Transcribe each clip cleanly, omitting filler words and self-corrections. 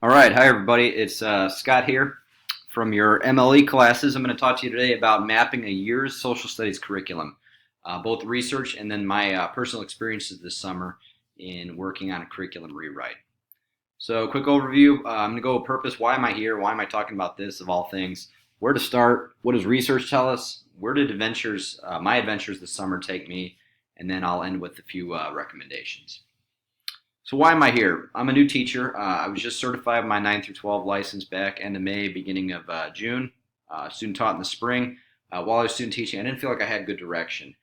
All right, hi everybody. It's Scott here from your MLE classes. I'm going to talk to you today about mapping a year's social studies curriculum, both research and then my personal experiences this summer in working on a curriculum rewrite. So, quick overview. I'm going to go with purpose. Why am I here? Why am I talking about this of all things? Where to start? What does research tell us? Where did my adventures this summer take me? And then I'll end with a few recommendations. So why am I here? I'm a new teacher. I was just certified my 9 through 12 license back end of May, beginning of June. Student taught in the spring. While I was student teaching, I didn't feel like I had good direction.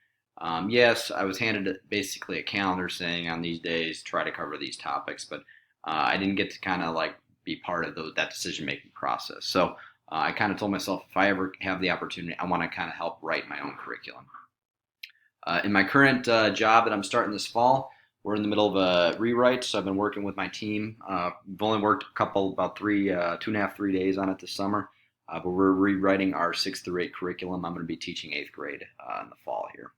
Yes, I was handed basically a calendar saying on these days try to cover these topics, but I didn't get to kind of like be part of that decision making process. So I kind of told myself if I ever have the opportunity, I want to kind of help write my own curriculum. In my current job that I'm starting this fall, we're in the middle of a rewrite, so I've been working with my team. We've only worked about 2.5, 3 days on it this summer, but we're rewriting our 6th through 8th curriculum. I'm going to be teaching 8th grade in the fall here.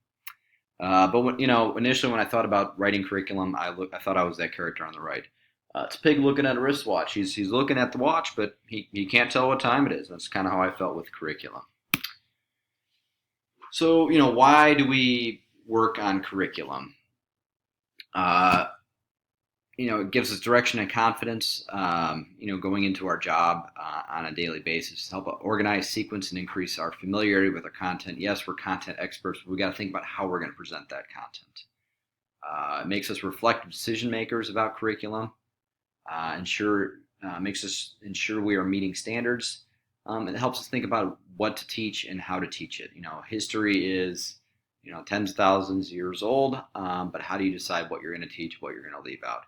But initially when I thought about writing curriculum, I thought I was that character on the right. It's a pig looking at a wristwatch. He's looking at the watch, but he can't tell what time it is. That's kind of how I felt with curriculum. So, why do we work on curriculum? Uh, it gives us direction and confidence, going into our job on a daily basis to help organize, sequence, and increase our familiarity with our content. Yes, we're content experts, but we got to think about how we're going to present that content. It makes us reflective decision makers about curriculum. Makes us ensure we are meeting standards. It helps us think about what to teach and how to teach it. History is tens of thousands of years old, but how do you decide what you're going to teach, what you're going to leave out?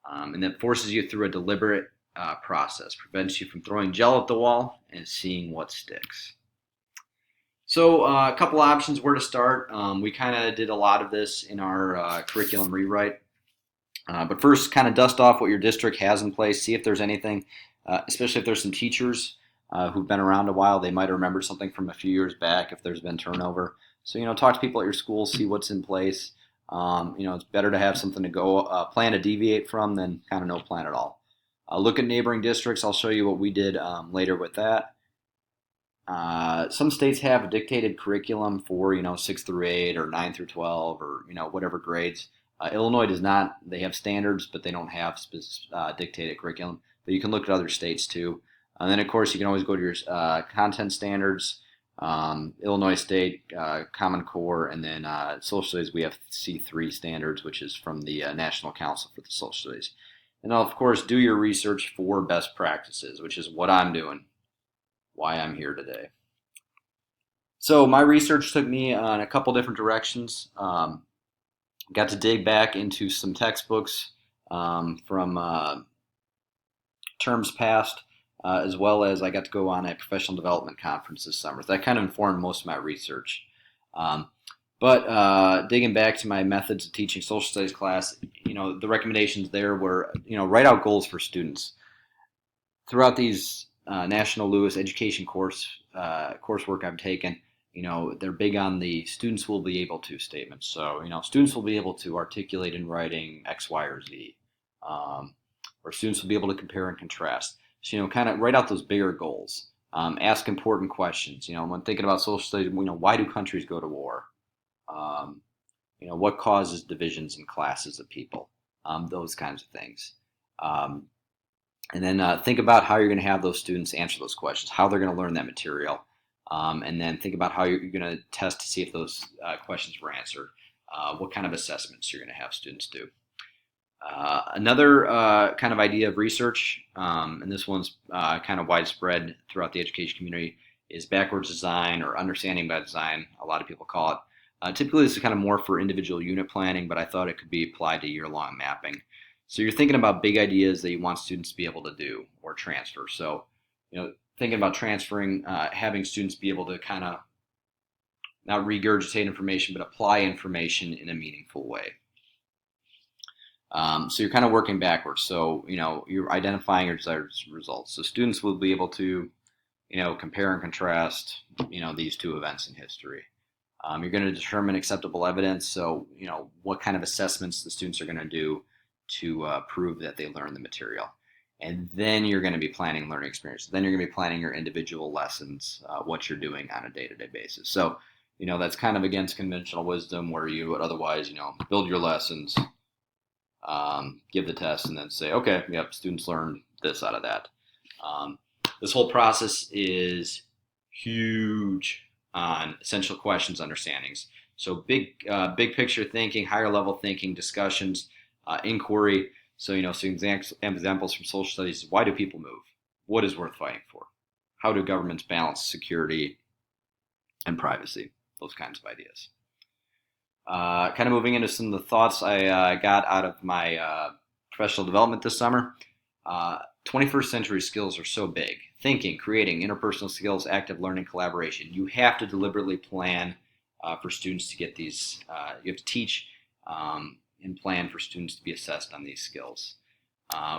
And that forces you through a deliberate process, prevents you from throwing gel at the wall and seeing what sticks. So a couple options where to start. We kind of did a lot of this in our curriculum rewrite. But first, kind of dust off what your district has in place. See if there's anything, especially if there's some teachers who've been around a while. They might remember something from a few years back if there's been turnover. So, talk to people at your school, see what's in place. It's better to have something to go plan to deviate from than kind of no plan at all. Look at neighboring districts. I'll show you what we did later with that. Some states have a dictated curriculum for 6th through 8th or 9 through 12 or whatever grades. Illinois does not. They have standards, but they don't have dictated curriculum. But you can look at other states too. And then of course you can always go to your content standards. Illinois State, Common Core, and then Social Studies, we have C3 standards, which is from the National Council for the Social Studies. And of course, do your research for best practices, which is what I'm doing, why I'm here today. So my research took me in a couple different directions. Got to dig back into some textbooks from terms past. As well as I got to go on a professional development conference this summer. So that kind of informed most of my research. But digging back to my methods of teaching social studies class, the recommendations there were, write out goals for students. Throughout these National Lewis education coursework I've taken, they're big on the students will be able to statements. So, students will be able to articulate in writing X, Y, or Z. Or students will be able to compare and contrast. So, kind of write out those bigger goals. Ask important questions. When thinking about social studies, why do countries go to war? What causes divisions in classes of people? Those kinds of things. And then think about how you're going to have those students answer those questions, how they're going to learn that material. And then think about how you're going to test to see if those questions were answered. What kind of assessments you're going to have students do. Another kind of idea of research, and this one's kind of widespread throughout the education community, is backwards design or understanding by design, a lot of people call it. Typically, this is kind of more for individual unit planning, but I thought it could be applied to year-long mapping. So you're thinking about big ideas that you want students to be able to do or transfer. So, thinking about transferring, having students be able to kind of not regurgitate information, but apply information in a meaningful way. So you're kind of working backwards. So, you're identifying your desired results. So students will be able to, compare and contrast, these two events in history. You're going to determine acceptable evidence. So, what kind of assessments the students are going to do to prove that they learned the material. And then you're going to be planning learning experiences. Then you're going to be planning your individual lessons, what you're doing on a day-to-day basis. So, that's kind of against conventional wisdom where you would otherwise, build your lessons, give the test, and then say, okay, yep, students learned this out of that. Um, this whole process is huge on essential questions understandings. So big picture thinking, higher level thinking, discussions, inquiry. So, some examples from social studies is why do people move? What is worth fighting for? How do governments balance security and privacy? Those kinds of ideas. Kind of moving into some of the thoughts I got out of my professional development this summer. 21st century skills are so big. Thinking, creating, interpersonal skills, active learning, collaboration. You have to deliberately plan for students to get these. You have to teach and plan for students to be assessed on these skills.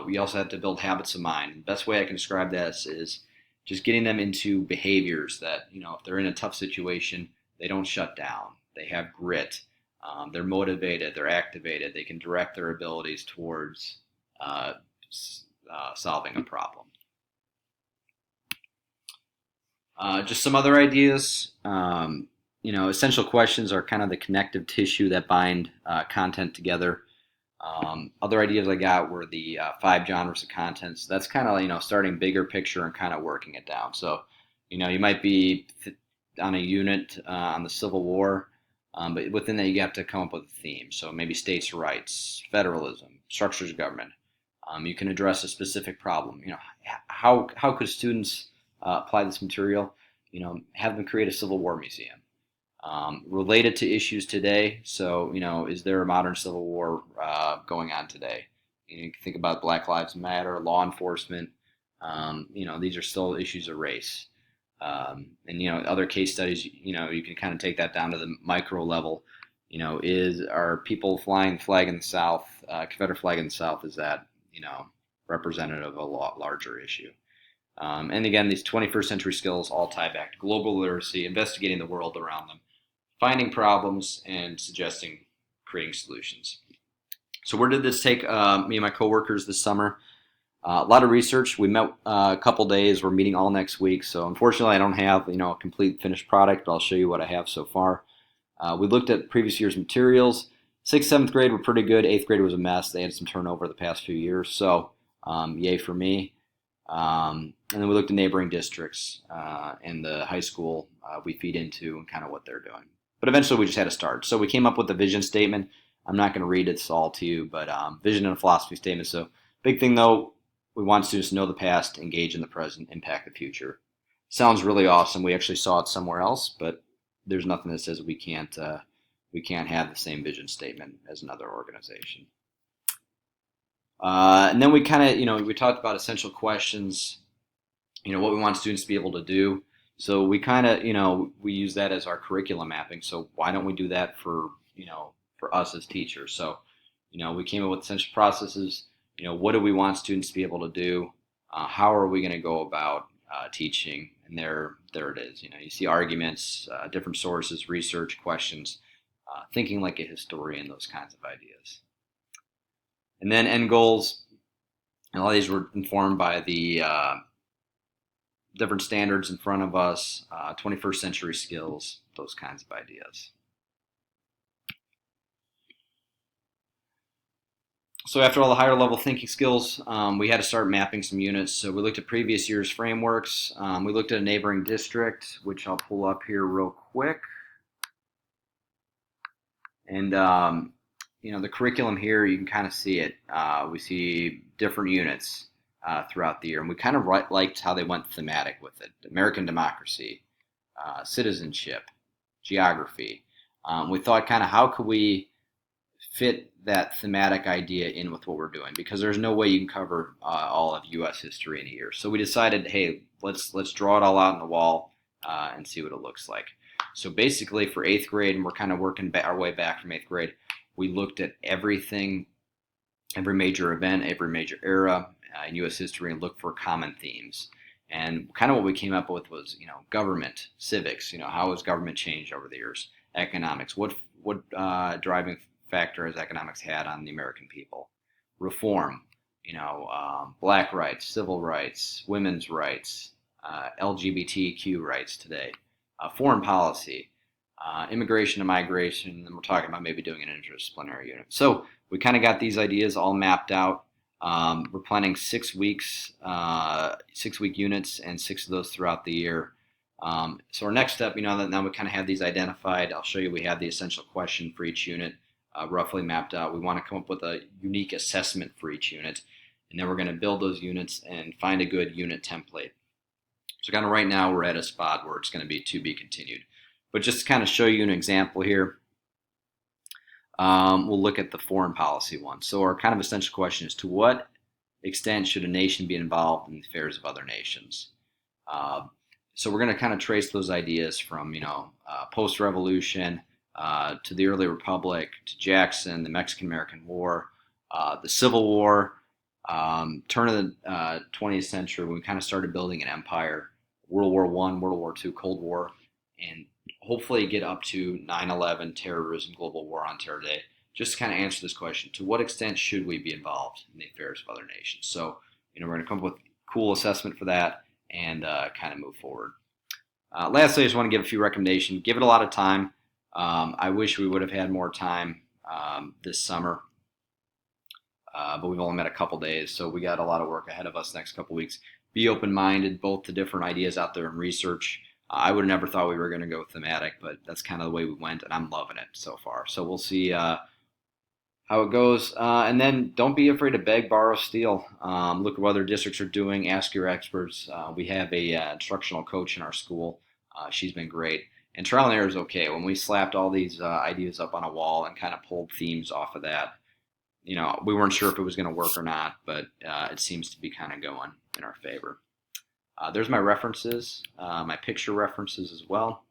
We also have to build habits of mind. The best way I can describe this is just getting them into behaviors that, if they're in a tough situation, they don't shut down. They have grit. They're motivated. They're activated. They can direct their abilities towards solving a problem. Just some other ideas. Essential questions are kind of the connective tissue that bind content together. Other ideas I got were the 5 genres of content. So that's kind of, starting bigger picture and kind of working it down. So, you might be on a unit on the Civil War, but within that you have to come up with a theme. So maybe states' rights, federalism, structures of government. You can address a specific problem. How could students apply this material? Have them create a Civil War museum. Related to issues today. So, is there a modern Civil War going on today? You can think about Black Lives Matter, law enforcement. These are still issues of race. And other case studies. You can kind of take that down to the micro level. Are people flying the flag in the South, Confederate flag in the South? Is that representative of a lot larger issue? And again, these 21st century skills all tie back to global literacy, investigating the world around them, finding problems, and creating solutions. So where did this take me and my coworkers this summer? A lot of research. We met a couple days. We're meeting all next week. So unfortunately, I don't have a complete finished product, but I'll show you what I have so far. We looked at previous year's materials. 6th, 7th grade were pretty good. 8th grade was a mess. They had some turnover the past few years. So yay for me. And then we looked at neighboring districts and the high school we feed into and kind of what they're doing. But eventually we just had to start. So we came up with a vision statement. I'm not going to read it all to you, but vision and a philosophy statement. So big thing though, we want students to know the past, engage in the present, impact the future. Sounds really awesome. We actually saw it somewhere else, but there's nothing that says we can't have the same vision statement as another organization. And then we kind of, we talked about essential questions, what we want students to be able to do. So we kind of, we use that as our curriculum mapping. So why don't we do that for us as teachers? So, we came up with essential processes. What do we want students to be able to do? How are we going to go about teaching? And there it is. You see arguments, different sources, research, questions, thinking like a historian, those kinds of ideas. And then end goals, and all these were informed by the different standards in front of us, 21st century skills, those kinds of ideas. So after all the higher level thinking skills, we had to start mapping some units. So we looked at previous year's frameworks. We looked at a neighboring district, which I'll pull up here real quick. And the curriculum here, you can kind of see it. We see different units throughout the year, and we kind of liked how they went thematic with it. American democracy, citizenship, geography. We thought kind of how could we fit that thematic idea in with what we're doing, because there's no way you can cover all of U.S. history in a year. So we decided, hey, let's draw it all out on the wall and see what it looks like. So basically for 8th grade, and we're kind of working our way back from 8th grade, we looked at everything, every major event, every major era in U.S. history, and looked for common themes. And kind of what we came up with was, government, civics, how has government changed over the years? Economics, what driving factor has economics had on the American people? Reform, black rights, civil rights, women's rights, LGBTQ rights today, foreign policy, immigration and migration, and we're talking about maybe doing an interdisciplinary unit. So we kind of got these ideas all mapped out. We're planning 6 weeks, 6 week units, and 6 of those throughout the year. So our next step, that now we kind of have these identified. I'll show you. We have the essential question for each unit roughly mapped out. We want to come up with a unique assessment for each unit, and then we're going to build those units and find a good unit template. So kind of right now we're at a spot where it's going to be continued. But just to kind of show you an example here, we'll look at the foreign policy one. So our kind of essential question is, to what extent should a nation be involved in the affairs of other nations? So we're going to kind of trace those ideas from, post-revolution to the early republic, to Jackson, the Mexican-American War, the Civil War, turn of the 20th century when we kind of started building an empire, World War I, World War II, Cold War, and hopefully get up to 9/11, terrorism, global war on terror day. Just to kind of answer this question, to what extent should we be involved in the affairs of other nations? So, we're going to come up with a cool assessment for that and kind of move forward. Lastly, I just want to give a few recommendations. Give it a lot of time. I wish we would have had more time this summer, but we've only met a couple days, so we got a lot of work ahead of us next couple weeks. Be open-minded, both to different ideas out there in research. I would have never thought we were going to go thematic, but that's kind of the way we went, and I'm loving it so far. So we'll see how it goes. And then don't be afraid to beg, borrow, steal. Look at what other districts are doing. Ask your experts. We have a instructional coach in our school. She's been great. And trial and error is okay. When we slapped all these ideas up on a wall and kind of pulled themes off of that, we weren't sure if it was going to work or not, but it seems to be kind of going in our favor. There's my references, my picture references as well.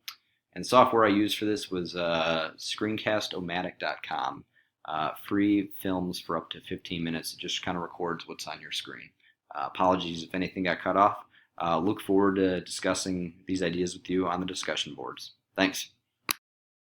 And software I used for this was screencast-o-matic.com. Free films for up to 15 minutes. It just kind of records what's on your screen. Apologies if anything got cut off. Look forward to discussing these ideas with you on the discussion boards. Thanks.